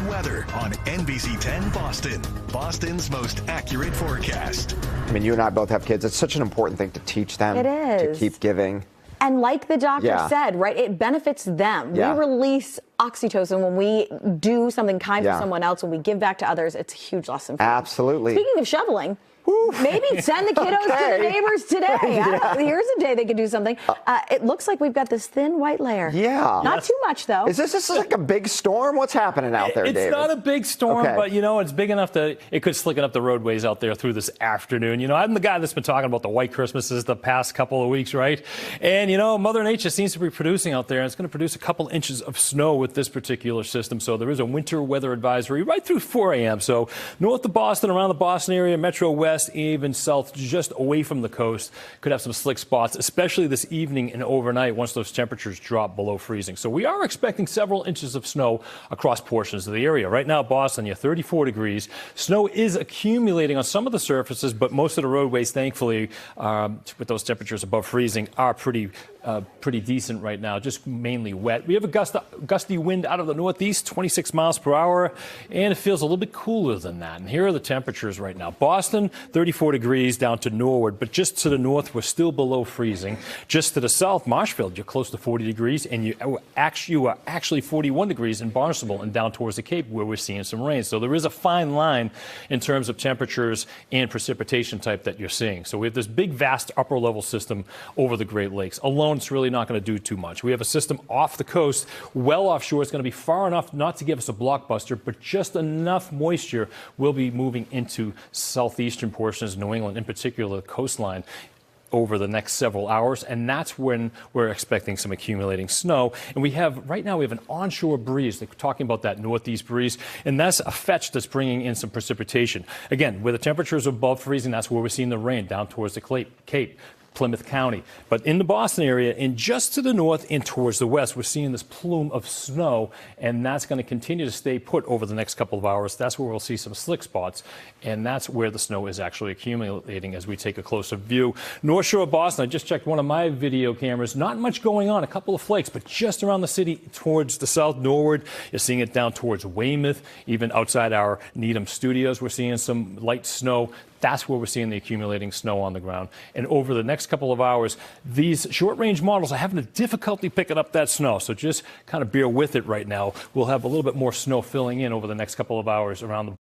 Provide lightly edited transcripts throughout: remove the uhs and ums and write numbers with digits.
weather on NBC10 Boston. Boston's most accurate forecast. I mean, you and I both have kids. It's such an important thing to teach them. It is. To keep giving. And like the doctor said, right, it benefits them. Yeah. We release oxytocin when we do something kind for Yeah. someone else, when we give back to others. It's a huge lesson for them. Absolutely. Speaking of shoveling, maybe send the kiddos to the neighbors today. Here's a day they could do something. It looks like we've got this thin white layer. Yeah. Not too much, though. Is this like a big storm? What's happening out there, David? It's not a big storm, Okay. but, it's big enough that it could slicken up the roadways out there through this afternoon. I'm the guy that's been talking about the white Christmases the past couple of weeks, right? And, Mother Nature seems to be producing out there, and it's going to produce a couple inches of snow with this particular system. So there is a winter weather advisory right through 4 a.m. So north of Boston, around the Boston area, Metro West, even south, just away from the coast, could have some slick spots, especially this evening and overnight once those temperatures drop below freezing. So we are expecting several inches of snow across portions of the area. Right now, Boston, you're 34 degrees. Snow is accumulating on some of the surfaces, but most of the roadways, thankfully, with those temperatures above freezing, are pretty decent right now, just mainly wet. We have a gusty wind out of the northeast, 26 miles per hour, and it feels a little bit cooler than that. And here are the temperatures right now. Boston, 34 degrees down to Norwood, but just to the north, we're still below freezing. Just to the south, Marshfield, you're close to 40 degrees, and you are actually 41 degrees in Barnstable and down towards the Cape, where we're seeing some rain. So there is a fine line in terms of temperatures and precipitation type that you're seeing. So we have this big, vast upper-level system over the Great Lakes. Alone, it's really not going to do too much. We have a system off the coast, well offshore. It's going to be far enough not to give us a blockbuster, but just enough moisture will be moving into southeastern portions of New England, in particular the coastline, over the next several hours, and that's when we're expecting some accumulating snow. And right now we have an onshore breeze. They're talking about that northeast breeze, and that's a fetch that's bringing in some precipitation. Again, where the temperatures are above freezing, that's where we're seeing the rain down towards the Cape. Plymouth County. But in the Boston area and just to the north and towards the west, we're seeing this plume of snow, and that's going to continue to stay put over the next couple of hours. That's where we'll see some slick spots, and that's where the snow is actually accumulating as we take a closer view. North Shore of Boston, I just checked one of my video cameras. Not much going on, a couple of flakes, but just around the city towards the south, Norwood. You're seeing it down towards Weymouth, even outside our Needham studios. We're seeing some light snow. That's where we're seeing the accumulating snow on the ground. And over the next couple of hours, these short-range models are having a difficulty picking up that snow. So just kind of bear with it right now. We'll have a little bit more snow filling in over the next couple of hours around the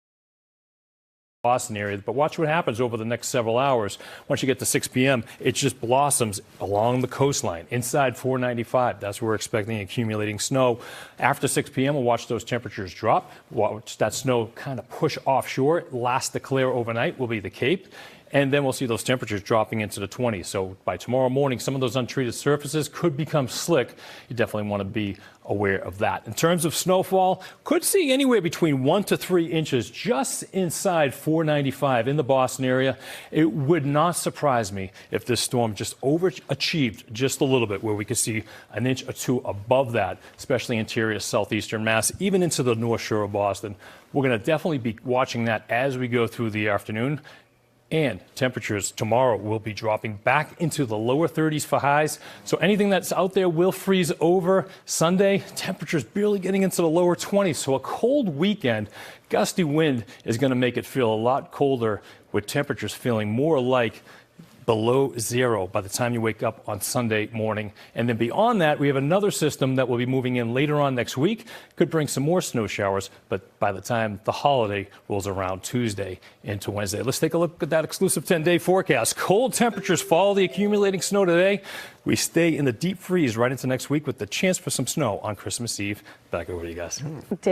Boston area, but watch what happens over the next several hours. Once you get to 6 p.m., it just blossoms along the coastline, inside 495. That's where we're expecting accumulating snow. After 6 p.m., we'll watch those temperatures drop, watch that snow kind of push offshore. Last to clear overnight will be the Cape. And then we'll see those temperatures dropping into the 20s. So by tomorrow morning, some of those untreated surfaces could become slick. You definitely want to be aware of that. In terms of snowfall, could see anywhere between 1 to 3 inches just inside 495 in the Boston area. It would not surprise me if this storm just overachieved just a little bit, where we could see an inch or two above that, especially interior southeastern Mass, even into the North Shore of Boston. We're going to definitely be watching that as we go through the afternoon. And temperatures tomorrow will be dropping back into the lower 30s for highs. So anything that's out there will freeze over. Sunday, temperatures barely getting into the lower 20s. So a cold weekend. Gusty wind is going to make it feel a lot colder, with temperatures feeling more like below zero by the time you wake up on Sunday morning. And then beyond that, we have another system that will be moving in later on next week. Could bring some more snow showers, but by the time the holiday rolls around Tuesday into Wednesday. Let's take a look at that exclusive 10-day forecast. Cold temperatures follow the accumulating snow today. We stay in the deep freeze right into next week with the chance for some snow on Christmas Eve. Back over to you guys. Dave.